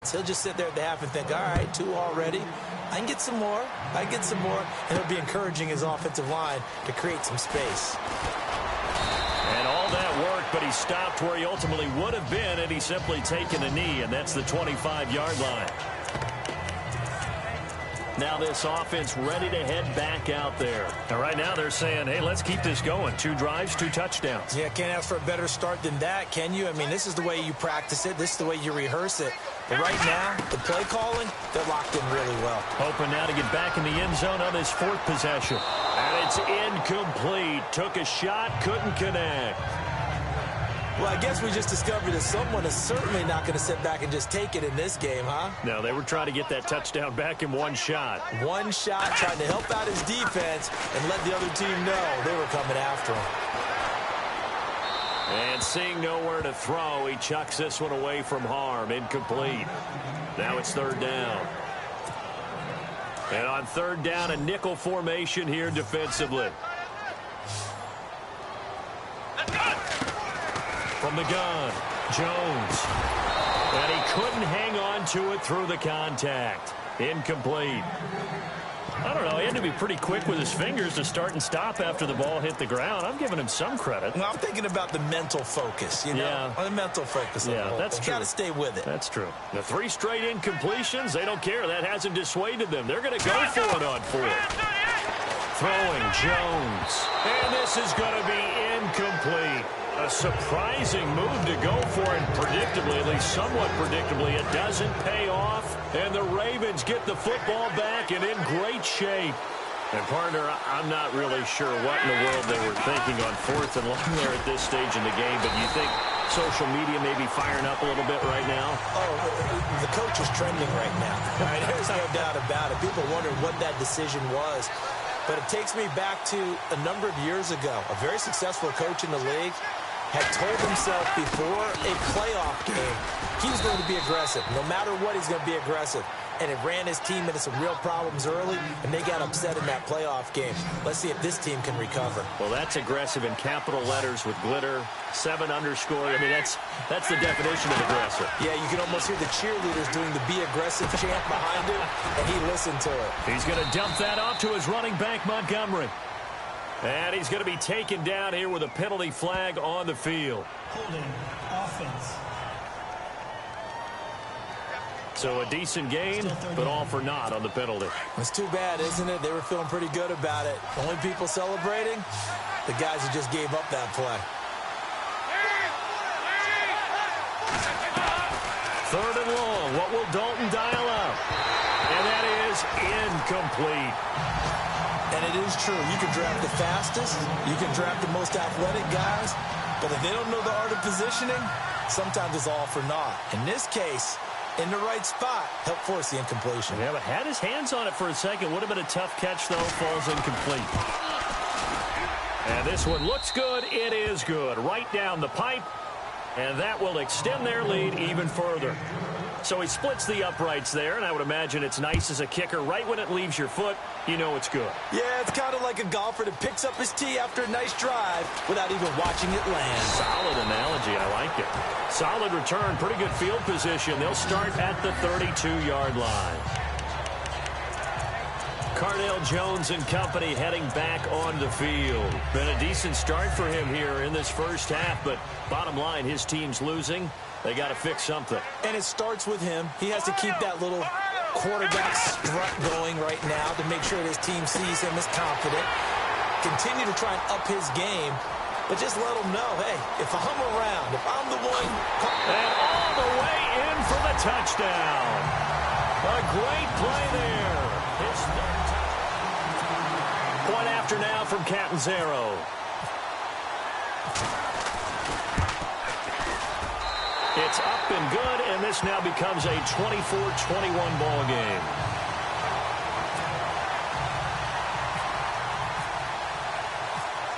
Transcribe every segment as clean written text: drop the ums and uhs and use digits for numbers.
shots. He'll just sit there at the half and think, all right, 2 already. I can get some more. I can get some more. And he'll be encouraging his offensive line to create some space. And all that work, but he stopped where he ultimately would have been had he simply taken a knee, and that's the 25-yard line. Now this offense ready to head back out there. And right now they're saying, hey, let's keep this going. 2 drives, 2 touchdowns. Yeah, can't ask for a better start than that, can you? I mean, this is the way you practice it. This is the way you rehearse it. But right now, the play calling, they're locked in really well. Hoping now to get back in the end zone on his 4th possession. And it's incomplete. Took a shot, couldn't connect. Well, I guess we just discovered that someone is certainly not going to sit back and just take it in this game, huh? No, they were trying to get that touchdown back in 1 shot. 1 shot, trying to help out his defense and let the other team know they were coming after him. And seeing nowhere to throw, he chucks this one away from harm. Incomplete. Now it's 3rd down. And on 3rd down, a nickel formation here defensively. From the gun, Jones. And he couldn't hang on to it through the contact. Incomplete. I don't know, he had to be pretty quick with his fingers to start and stop after the ball hit the ground. I'm giving him some credit. Well, I'm thinking about the mental focus, you know? Yeah. The mental focus. Yeah, that's true. Got to stay with it. That's true. The 3 straight incompletions, they don't care. That hasn't dissuaded them. They're going to go for it on 4th. Throwing Jones. And this is going to be incomplete. A surprising move to go for, and predictably, at least somewhat predictably, it doesn't pay off. And the Ravens get the football back and in great shape. And, partner, I'm not really sure what in the world they were thinking on 4th and long there at this stage in the game, but you think social media may be firing up a little bit right now? Oh, the coach is trending right now. Right? There's no doubt about it. People wonder what that decision was. But it takes me back to a number of years ago. A very successful coach in the league had told himself before a playoff game he was going to be aggressive. No matter what, he's going to be aggressive. And it ran his team into some real problems early, and they got upset in that playoff game. Let's see if this team can recover. Well, that's aggressive in capital letters with glitter, 7 underscore. I mean, that's the definition of aggressive. Yeah, you can almost hear the cheerleaders doing the be aggressive chant behind him, and he listened to it. He's going to dump that off to his running back, Montgomery. And he's going to be taken down here with a penalty flag on the field. Holding offense. So a decent gain, but all for naught on the penalty. It's too bad, isn't it? They were feeling pretty good about it. The only people celebrating, the guys who just gave up that play. 3rd and long. What will Dalton dial up? And that is incomplete. And it is true. You can draft the fastest. You can draft the most athletic guys. But if they don't know the art of positioning, sometimes it's all for naught. In this case, in the right spot, help force the incompletion. Yeah, but had his hands on it for a second. Would have been a tough catch, though. Falls incomplete. And this one looks good. It is good. Right down the pipe. And that will extend their lead even further. So he splits the uprights there, and I would imagine it's nice as a kicker. Right when it leaves your foot, you know it's good. Yeah, it's kind of like a golfer that picks up his tee after a nice drive without even watching it land. Solid analogy. I like it. Solid return. Pretty good field position. They'll start at the 32-yard line. Cardale Jones and company heading back on the field. Been a decent start for him here in this first half, but bottom line, his team's losing. They got to fix something. And it starts with him. He has to keep that little quarterback strut going right now to make sure his team sees him as confident. Continue to try and up his game, but just let him know, hey, if I'm around, if I'm the one. And all the way in for the touchdown. A great play there. His third touchdown. Point after now from Catanzaro. It's up and good, and this now becomes a 24-21 ball game.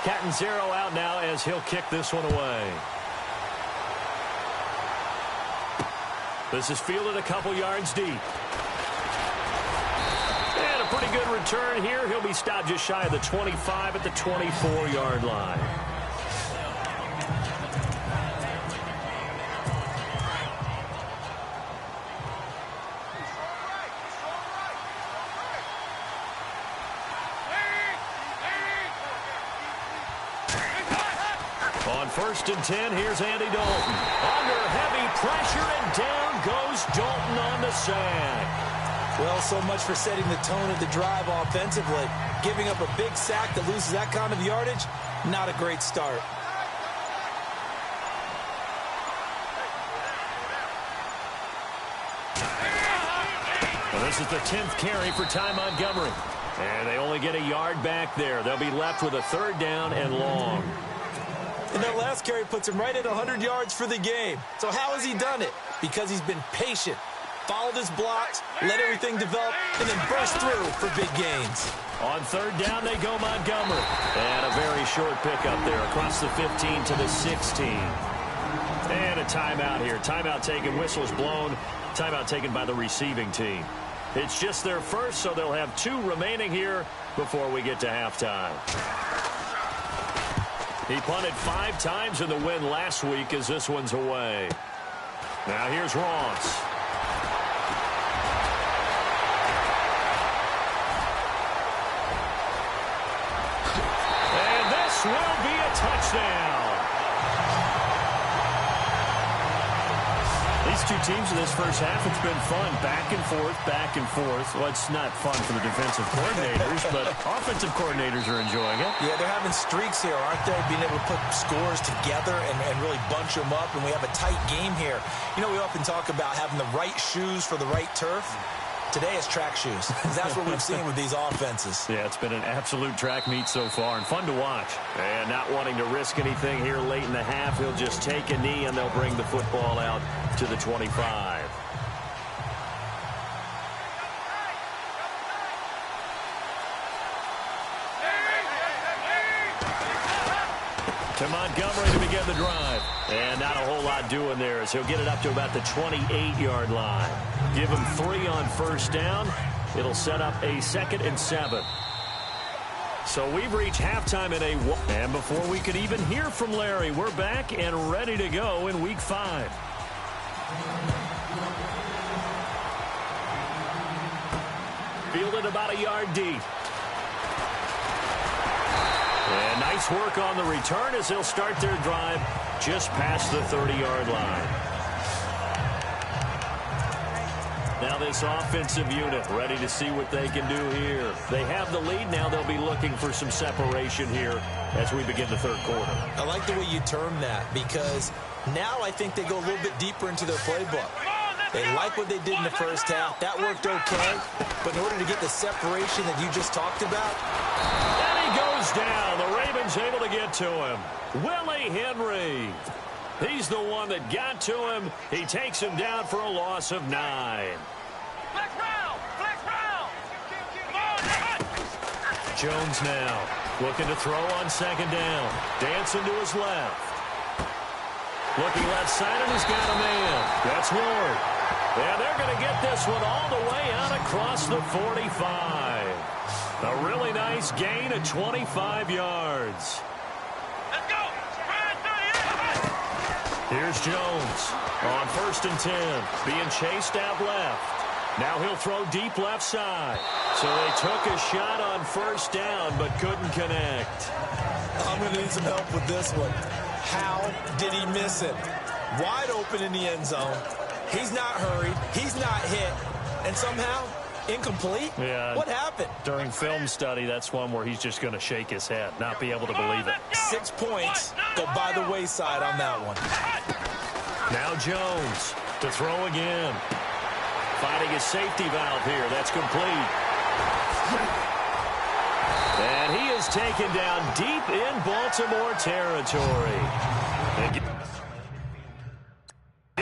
Catanzaro out now as he'll kick this one away. This is fielded a couple yards deep. And a pretty good return here. He'll be stopped just shy of the 25 at the 24-yard line. first and 10, here's Andy Dalton. Under heavy pressure, and down goes Dalton on the sack. Well, so much for setting the tone of the drive offensively. Giving up a big sack that loses that kind of yardage, not a great start. Well, this is the 10th carry for Ty Montgomery. And they only get a yard back there. They'll be left with a third down and long. And that last carry puts him right at 100 yards for the game. So how has he done it? Because he's been patient, followed his blocks, let everything develop, and then burst through for big gains. On third down, they go Montgomery. And a very short pickup there across the 15 to the 16. And a timeout here. Timeout taken, whistles blown. Timeout taken by the receiving team. It's just their first, so they'll have 2 remaining here before we get to halftime. He punted 5 times in the win last week as this one's away. Now here's Ross. And this will be a touchdown. These two teams in this first half, it's been fun. Back and forth, back and forth. Well, it's not fun for the defensive coordinators, but offensive coordinators are enjoying it. Yeah, they're having streaks here, aren't they? Being able to put scores together and really bunch them up, and we have a tight game here. You know, we often talk about having the right shoes for the right turf. Today is track shoes. That's what we've seen with these offenses. Yeah, it's been an absolute track meet so far and fun to watch. And not wanting to risk anything here late in the half, he'll just take a knee and they'll bring the football out to the 25. To Montgomery to begin the drive. And not a whole lot doing there as he'll get it up to about the 28-yard line. Give him 3 on first down. It'll set up a 2nd and 7. So we've reached halftime in and before we could even hear from Larry, we're back and ready to go in Week 5. Fielded about a yard deep. And nice work on the return as they'll start their drive just past the 30-yard line. Now this offensive unit ready to see what they can do here. They have the lead. Now they'll be looking for some separation here as we begin the third quarter. I like the way you term that because now I think they go a little bit deeper into their playbook. They like what they did in the first half. That worked okay. But in order to get the separation that you just talked about. And he goes down. The Ravens able to get to him. Willie Henry. He's the one that got to him. He takes him down for a loss of 9. Flex round! Flex round! Jones now looking to throw on second down. Dancing to his left. Looking left side, and he's got a man. That's Ward. And they're going to get this one all the way out across the 45. A really nice gain of 25 yards. Let's go! Here's Jones on 1st and 10, being chased out left. Now he'll throw deep left side. So they took a shot on first down, but couldn't connect. I'm going to need some help with this one. How did he miss it? Wide open in the end zone. He's not hurried. He's not hit. And somehow, incomplete? Yeah. What happened? During film study, that's one where he's just going to shake his head, not be able to believe it. 6 points go by the wayside on that one. Now Jones to throw again. Finding his safety valve here. That's complete. And he is taken down deep in Baltimore territory. And give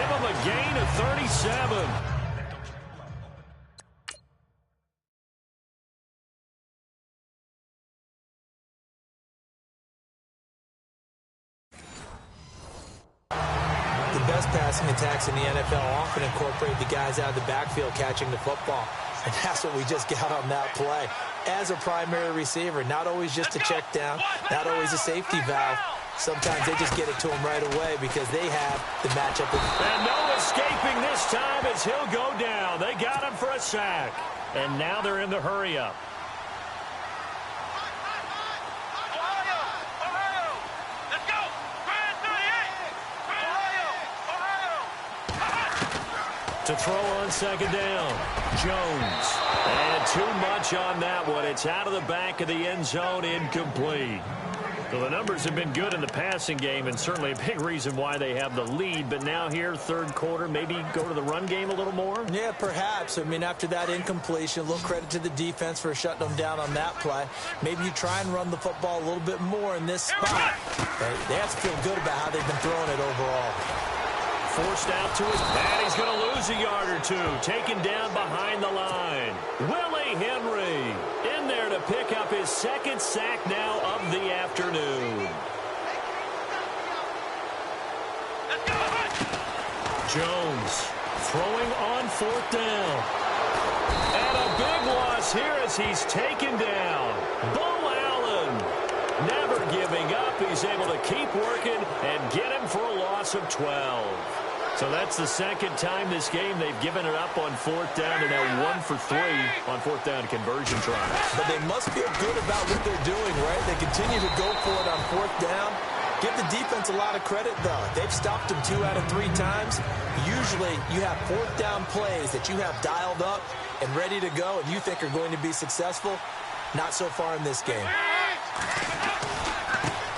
him a gain of 37. The best passing attacks in the NFL often incorporate the guys out of the backfield catching the football. And that's what we just got on that play. As a primary receiver, not always just a check down, not always a safety valve. Sometimes they just get it to him right away because they have the matchup. And no escaping this time as he'll go down. They got him for a sack. And now they're in the hurry-up. Ohio! Let's go! To throw on second down, Jones. And too much on that one. It's out of the back of the end zone, incomplete. So the numbers have been good in the passing game, and certainly a big reason why they have the lead. But now here, third quarter, maybe go to the run game a little more? Yeah, perhaps. I mean, after that incompletion, a little credit to the defense for shutting them down on that play. Maybe you try and run the football a little bit more in this spot. They have to feel good about how they've been throwing it overall. Forced out to his pad. He's going to lose a yard or two. Taken down behind the line. Willie Henry in there to pick up his second sack now of the afternoon. Jones throwing on fourth down. And a big loss here as he's taken down. Bo Allen never giving up. He's able to keep working and get him for a loss of 12. So that's the second time this game they've given it up on fourth down. They're now 1 for 3 on fourth down conversion tries. But they must feel good about what they're doing, right? They continue to go for it on fourth down. Give the defense a lot of credit, though. They've stopped them 2 out of 3 times. Usually you have fourth down plays that you have dialed up and ready to go and you think are going to be successful. Not so far in this game.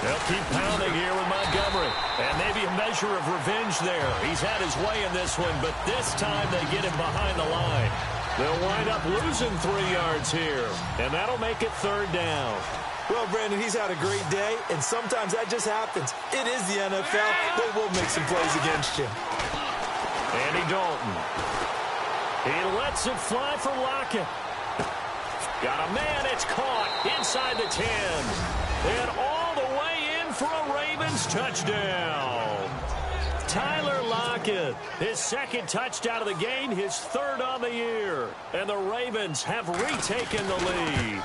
They'll keep pounding here with Montgomery. And maybe a measure of revenge there. He's had his way in this one, but this time they get him behind the line. They'll wind up losing 3 yards here. And that'll make it third down. Well, Brandon, he's had a great day, and sometimes that just happens. It is the NFL. They will make some plays against you. Andy Dalton. He lets it fly for Lockett. Got a man. It's caught inside the 10. And all the way in for a Ravens touchdown. Tyler Lockett, his second touchdown of the game, his third on the year. And the Ravens have retaken the lead.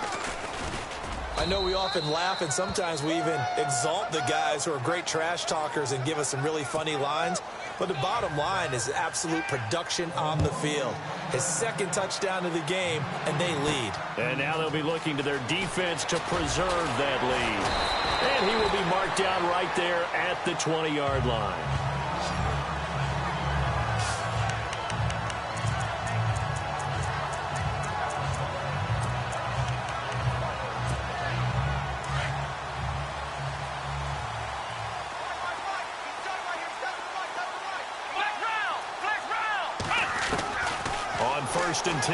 I know we often laugh, and sometimes we even exalt the guys who are great trash talkers and give us some really funny lines. But the bottom line is absolute production on the field. His second touchdown of the game, and they lead. And now they'll be looking to their defense to preserve that lead. And he will be marked down right there at the 20-yard line. First and 10.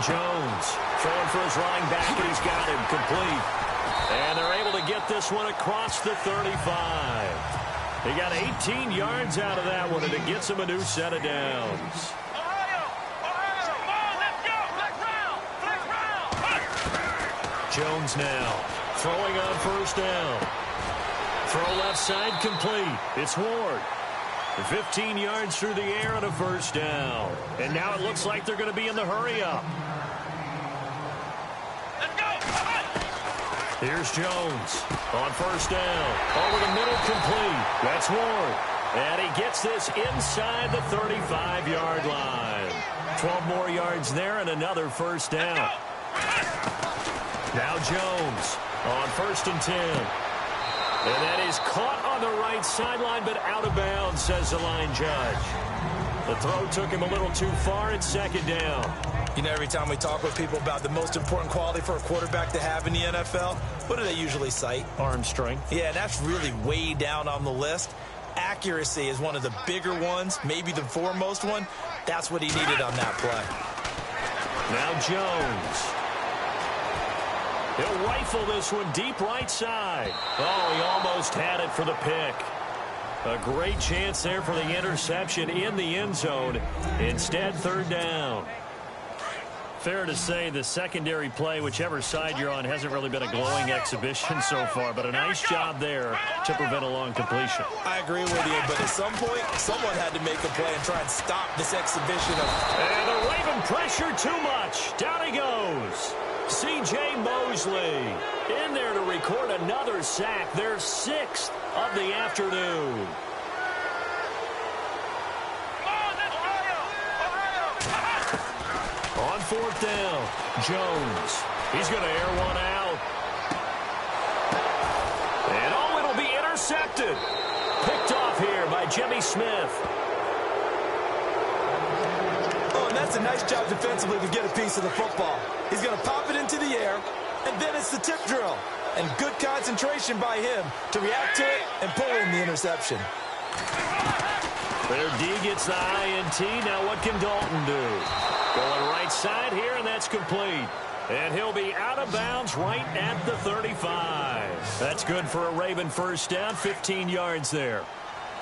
Jones throwing for his running back, and he's got him complete. And they're able to get this one across the 35. They got 18 yards out of that one, and it gets them a new set of downs. Jones now throwing on first down. Throw left side complete. It's Ward. 15 yards through the air and a first down. And now it looks like they're going to be in the hurry-up. Let's go! Here's Jones on first down. Over the middle complete. That's Ward. And he gets this inside the 35-yard line. 12 more yards there and another first down. Now Jones on first and 10. And that is caught on the right sideline, but out of bounds, says the line judge. The throw took him a little too far. It's second down. You know, every time we talk with people about the most important quality for a quarterback to have in the NFL, what do they usually cite? Arm strength. Yeah, and that's really way down on the list. Accuracy is one of the bigger ones, maybe the foremost one. That's what he needed on that play. Now Jones. He'll rifle this one deep right side. Oh, he almost had it for the pick. A great chance there for the interception in the end zone. Instead, third down. Fair to say the secondary play, whichever side you're on, hasn't really been a glowing exhibition so far, but a nice job there to prevent a long completion. I agree with you, but at some point, someone had to make a play and try and stop this exhibition of... And the Raven pressure too much. Down he goes. C.J. Mosley in there to record another sack. Their 6th of the afternoon. On fourth down, Jones. He's going to air one out. And oh, it'll be intercepted. Picked off here by Jimmy Smith. That's a nice job defensively to get a piece of the football. He's going to pop it into the air, and then it's the tip drill. And good concentration by him to react to it and pull in the interception. Their D gets the INT. Now what can Dalton do? Going right side here, and that's complete. And he'll be out of bounds right at the 35. That's good for a Raven first down, 15 yards there.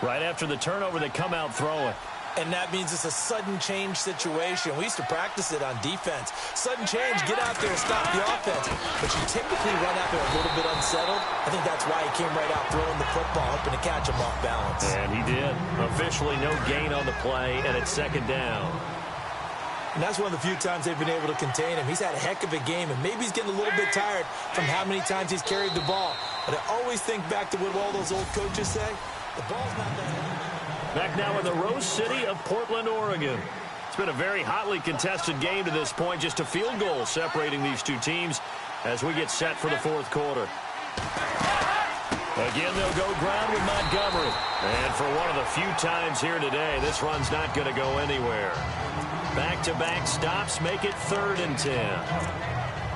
Right after the turnover, they come out throwing. And that means it's a sudden change situation. We used to practice it on defense. Sudden change, get out there, stop the offense. But you typically run out there a little bit unsettled. I think that's why he came right out throwing the football, hoping to catch him off balance. And he did. Officially no gain on the play, and it's second down. And that's one of the few times they've been able to contain him. He's had a heck of a game, and maybe he's getting a little bit tired from how many times he's carried the ball. But I always think back to what all those old coaches say. The ball's not that heavy. Back now in the Rose City of Portland, Oregon. It's been a very hotly contested game to this point. Just a field goal separating these two teams as we get set for the fourth quarter. Again, they'll go ground with Montgomery. And for one of the few times here today, this run's not going to go anywhere. Back-to-back stops make it 3rd and 10.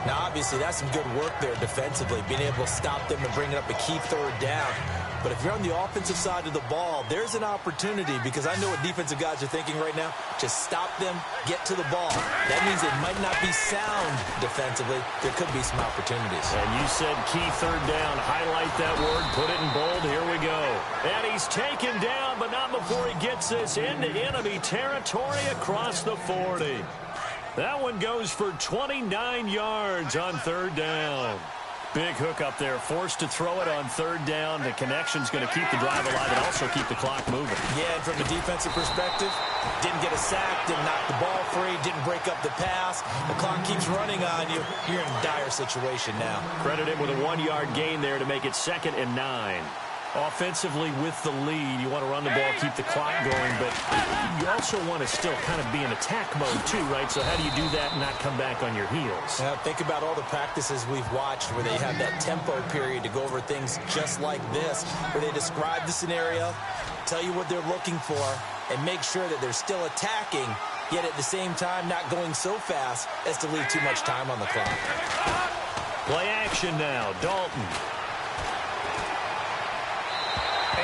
Now, obviously, that's some good work there defensively, being able to stop them and bring up a key 3rd down. But if you're on the offensive side of the ball, there's an opportunity, because I know what defensive guys are thinking right now. Just stop them, get to the ball. That means it might not be sound defensively. There could be some opportunities. And you said key 3rd down. Highlight that word. Put it in bold. Here we go. And he's taken down, but not before he gets this into enemy territory across the 40. That one goes for 29 yards on 3rd down. Big hook up there, forced to throw it on 3rd down. The connection's going to keep the drive alive and also keep the clock moving. Yeah, and from a defensive perspective, didn't get a sack, didn't knock the ball free, didn't break up the pass. The clock keeps running on you. You're in a dire situation now. Credit him with a 1-yard gain there to make it 2nd and 9. Offensively with the lead, you want to run the ball, keep the clock going, but you also want to still kind of be in attack mode too, right? So how do you do that and not come back on your heels? Think about all the practices we've watched where they have that tempo period to go over things just like this, where they describe the scenario, tell you what they're looking for, and make sure that they're still attacking, yet at the same time not going so fast as to leave too much time on the clock. Play action now, Dalton.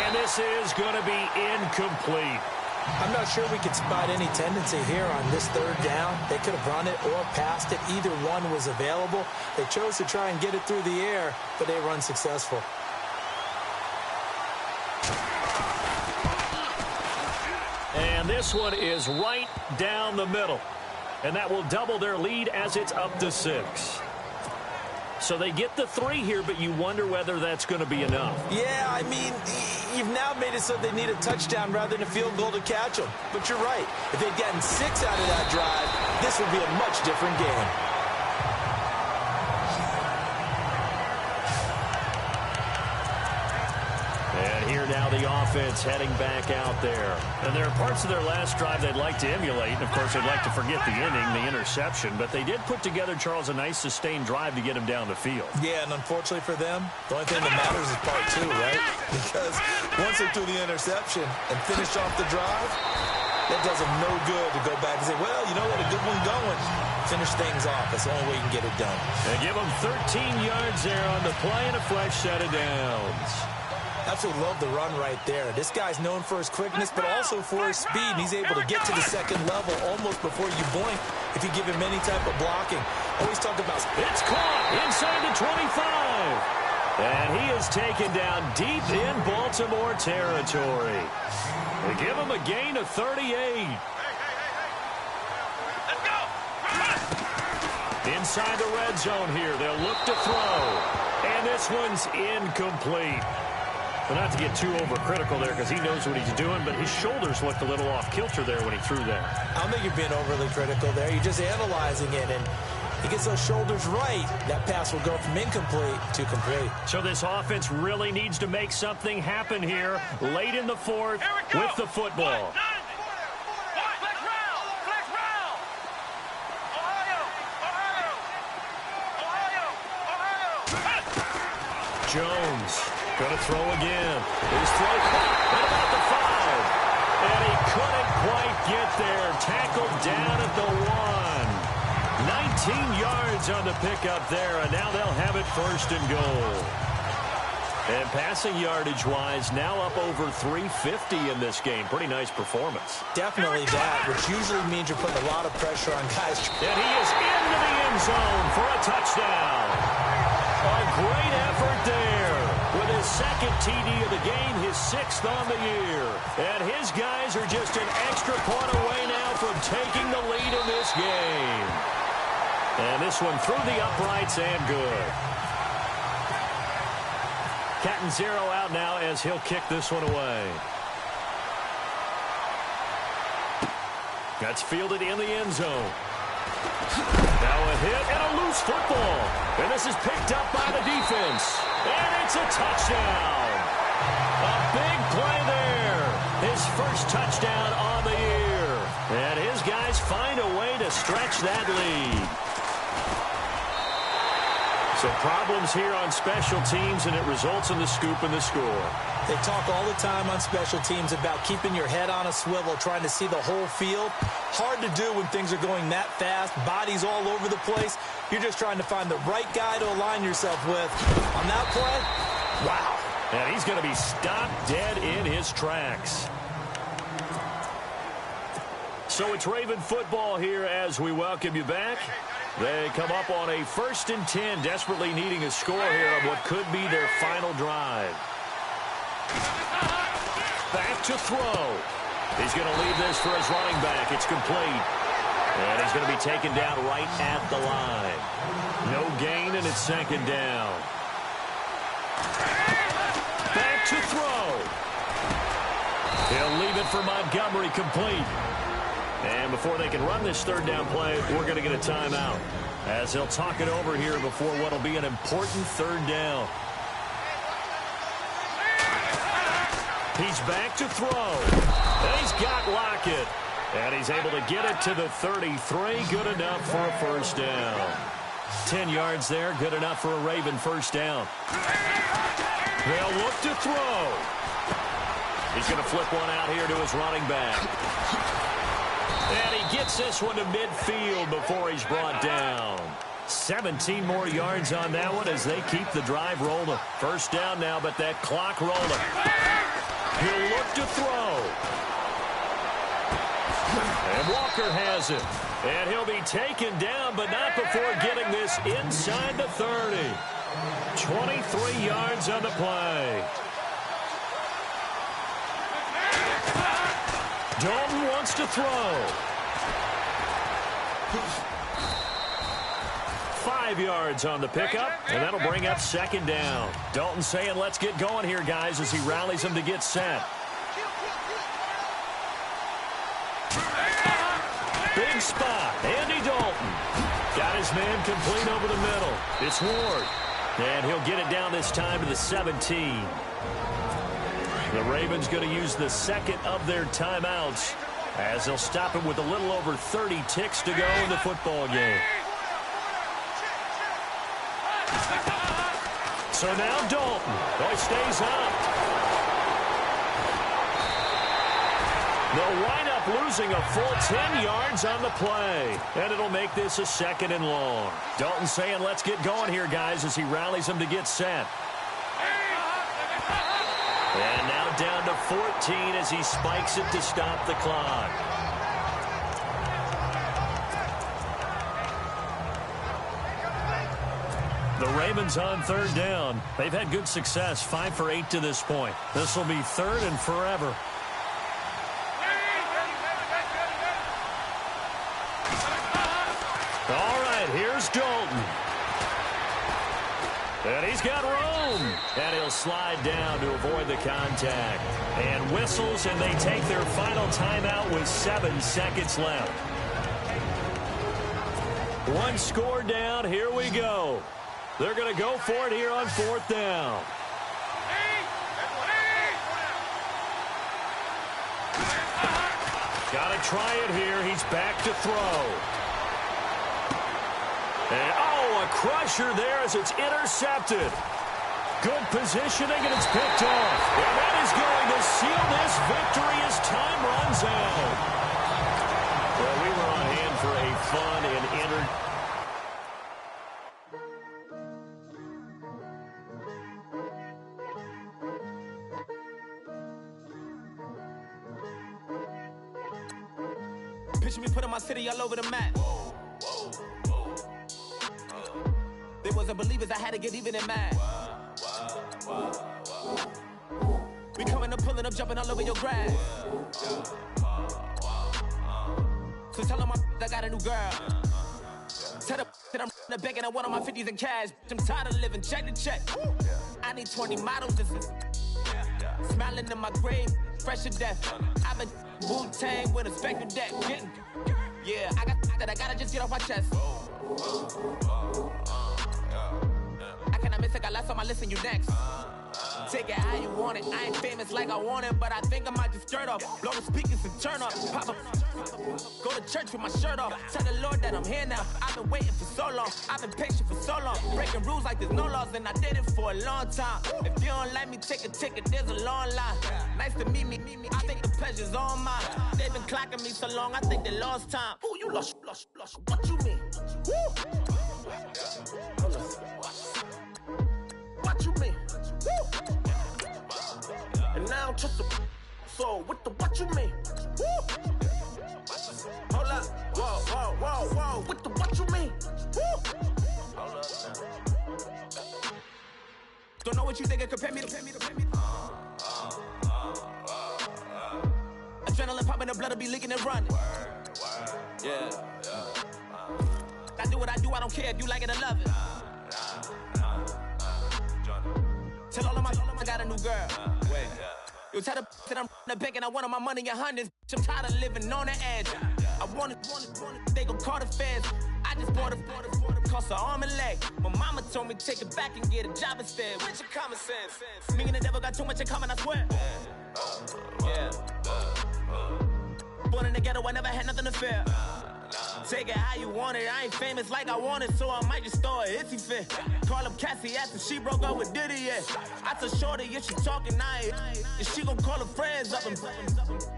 And this is going to be incomplete. I'm not sure we could spot any tendency here on this 3rd down. They could have run it or passed it. Either one was available. They chose to try and get it through the air, but they were unsuccessful. And this one is right down the middle. And that will double their lead as it's up to 6. So they get the 3 here, but you wonder whether that's going to be enough. Yeah, I mean, you've now made it so they need a touchdown rather than a field goal to catch them. But you're right. If they'd gotten 6 out of that drive, this would be a much different game. And here now the offense heading back out there. And there are parts of their last drive they'd like to emulate. And, of course, they'd like to forget the inning, the interception. But they did put together, Charles, a nice sustained drive to get him down the field. Yeah, and unfortunately for them, the only thing that matters is part 2, right? Because once they threw the interception and finished off the drive, that does them no good to go back and say, well, you know what, a good one going. Finish things off. That's the only way you can get it done. And give them 13 yards there on the play and a fresh set of downs. Absolutely love the run right there. This guy's known for his quickness, but also for his speed. And he's able to get to the 2nd level almost before you blink if you give him any type of blocking. Always talk about... It's caught inside the 25. And he is taken down deep in Baltimore territory. They give him a gain of 38. Let's go. Inside the red zone here. They'll look to throw. And this one's incomplete. But not to get too overcritical there because he knows what he's doing, but his shoulders looked a little off kilter there when he threw that. I don't think you're being overly critical there. You're just analyzing it, and he gets those shoulders right. That pass will go from incomplete to complete. So this offense really needs to make something happen here late in the 4th with the football. Flex round. Flex round. Ohio. Jones going to throw again. His throw caught at about the 5. And he couldn't quite get there. Tackled down at the 1. 19 yards on the pickup there, and now they'll have it first and goal. And passing yardage-wise, now up over 350 in this game. Pretty nice performance. Definitely that, which usually means you're putting a lot of pressure on guys. And he is into the end zone for a touchdown. A great effort there. With his second TD of the game, his 6th on the year. And his guys are just an extra point away now from taking the lead in this game. And this one through the uprights and good. Cat and zero out now as he'll kick this one away. That's fielded in the end zone. Now a hit and a loose football. And this is picked up by the defense. And it's a touchdown. A big play there. His first touchdown on the year. And his guys find a way to stretch that lead. So problems here on special teams, and it results in the scoop and the score. They talk all the time on special teams about keeping your head on a swivel, trying to see the whole field. Hard to do when things are going that fast, bodies all over the place. You're just trying to find the right guy to align yourself with. On that play, wow. And he's going to be stopped dead in his tracks. So it's Raven football here as we welcome you back. They come up on a 1st and 10, desperately needing a score here on what could be their final drive. Back to throw. He's going to leave this for his running back. It's complete. And he's going to be taken down right at the line. No gain, and it's 2nd down. Back to throw. He'll leave it for Montgomery, complete. And before they can run this 3rd down play, we're going to get a timeout, as they'll talk it over here before what will be an important 3rd down. He's back to throw. And he's got Lockett. And he's able to get it to the 33. Good enough for a 1st down. 10 yards there. Good enough for a Raven 1st down. They'll look to throw. He's going to flip one out here to his running back. And he gets this one to midfield before he's brought down. 17 more yards on that one as they keep the drive rolling. 1st down now, but that clock rolling. He'll look to throw. And Walker has it. And he'll be taken down, but not before getting this inside the 30. 23 yards on the play. Dalton wants to throw. 5 yards on the pickup, and that'll bring up 2nd down. Dalton saying, let's get going here, guys, as he rallies them to get set. Big spot. Andy Dalton. Got his man complete over the middle. It's Ward. And he'll get it down this time to the 17. The Ravens going to use the 2nd of their timeouts as they'll stop him with a little over 30 ticks to go in the football game. So now Dalton. He stays up. They'll wind up losing a full 10 yards on the play. And it'll make this a 2nd and long. Dalton saying, let's get going here, guys, as he rallies them to get set. And now down to 14 as he spikes it to stop the clock. The Ravens on 3rd down. They've had good success, 5 for 8 to this point. This will be 3rd and forever. All right, here's Dalton. And he's got room. And he'll slide down to avoid the contact. And whistles, and they take their final timeout with 7 seconds left. One score down. Here we go. They're going to go for it here on 4th down. Got to try it here. He's back to throw. And, oh, a crusher there as it's intercepted. Good positioning, and it's picked off. And that is going to seal this victory as time runs out. Well, we were on hand for a fun and Picture me putting my city all over the map. They wasn't believers, I had to get even and mad. We coming up, pulling up, jumping all over your grass. So tell them I got a new girl. Tell them that I'm in the bank and I want all my 50s in cash. I'm tired of living check to check. I need 20 models. This is smiling in my grave, fresh to death. I've been Wu-Tang with a spectrum deck. Yeah, I got that. I gotta just get off my chest. I cannot miss it. I last on my list and you next. Take it how you want it. I ain't famous like I want it, but I think I might just skirt off. Blow the speakers and turn up. Pop up. Go to church with my shirt off. Tell the Lord that I'm here now. I've been waiting for so long. I've been patient for so long. Breaking rules like there's no laws, and I did it for a long time. If you don't like me, take a ticket. There's a long line. Nice to meet me. I think the pleasure's all mine. They've been clocking me so long, I think they lost time. Ooh, you lost. What you mean? Woo! What you mean? Woo! And now I'm just a so what you mean? Woo! Hold up, whoa, what you mean? Woo! Hold up now. Don't know what you think, compare me. Adrenaline popping, the blood will be leaking and running. Yeah. I do what I do, I don't care if you like it or love it. Tell all of my I got a new girl. Wait. You tell the that I'm in the bank and I want all my money in hundreds. I'm tired of living on the edge. I want it, they gon' call the feds. I just bought a cost an arm and leg. My mama told me take it back and get a job instead. Where's your common sense? Me and the devil got too much in common, I swear. Yeah. Born in the ghetto, I never had nothing to fear. Take it how you want it. I ain't famous like I want it, so I might just throw a hissy fit. Call up Cassie after she broke up with Diddy, yeah. I told Shorty if she talking, and she gon' call her friends up and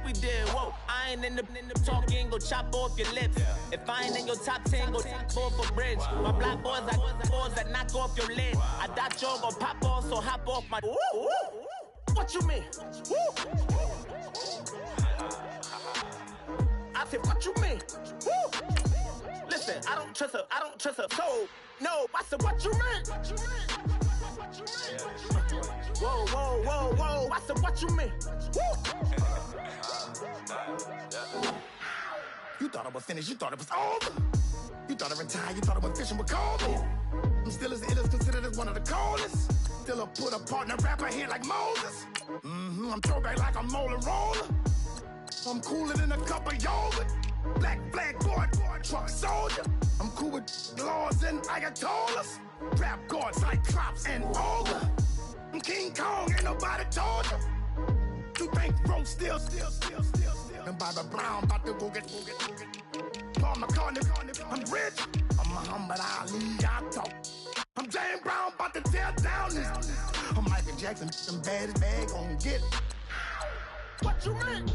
we did, whoa. I ain't in the talking, go chop off your lips. If I ain't in your top 10, go top off a bridge. My black boys, I boys that knock off your lid. I doubt y'all gon' pop off, so hop off my. What you mean? I said, what you mean? Woo! Listen, I don't trust her. So, no, I said, what you mean? Whoa. I said, what you mean? Woo! You thought I was finished, you thought it was over. You thought I retired, you thought I went fishing with Kobe. I'm still as ill as considered as one of the coldest. Still a put a partner rapper here like Moses. I'm throwback like a molar roller. I'm cooler than a cup of yogurt. Black flag board, truck soldier. I'm cool with laws and ayatollahs. Rap gods like Klops and Olga. I'm King Kong, ain't nobody told you. You think Rose still. And Bobby Brown about to go get. Paul McCartney, I'm rich. I'm Muhammad Ali, I talk. I'm James Brown, about to tear down this. I'm Michael Jackson, them bad as bad gon' get. What you mean?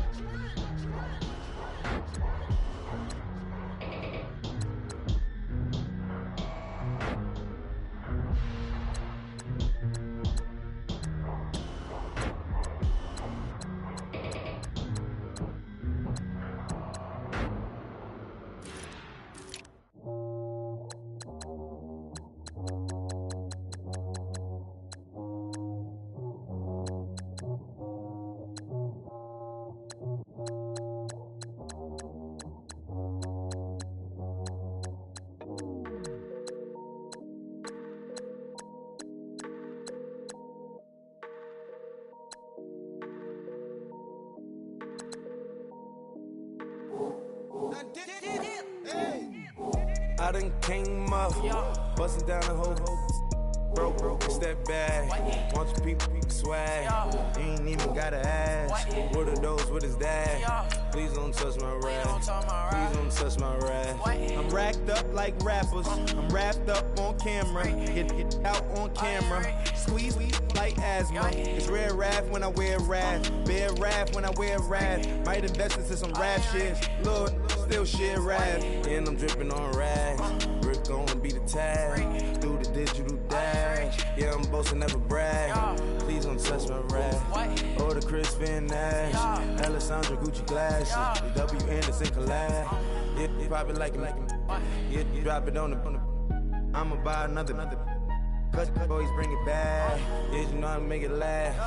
I done came up, busting down the whole. Broke, step back. Want your people swag. You ain't even gotta ask. What are those with his dad? Please don't touch my rap. Please don't touch my rap. I'm racked up like rappers. I'm wrapped up on camera. Get out on camera. Squeeze like asthma. It's rare wrath when I wear wrath. Bear wrath when I wear wrath. Might invest into some rap shit. Lord, still shit rap. And I'm dripping on rags. Rick gonna be the tag. Do the digital dash. Yeah, I'm boasting, never brag. Please don't touch my rap. Or the Chris Finn Nash. Alessandra Gucci glasses. The W Anderson collab. Yeah, you pop it like it. Yeah, you drop it on the. I'ma buy another. Cut boys bring it back. Yeah, you know how to make it last.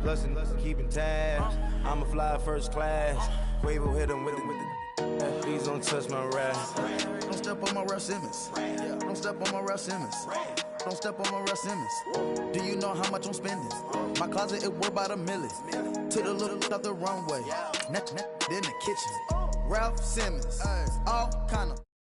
Plus and keeping tabs. I'ma fly first class. Quavo hit him with it. Please don't touch my rap. Don't step on my Russ Simmons. Don't step on my Russ Simmons. Don't step on my Russ Simmons. Do you know how much I'm spending? My closet, it worth about $1 million. To the little of the runway. Then the kitchen. Ralph Simmons. All kind of.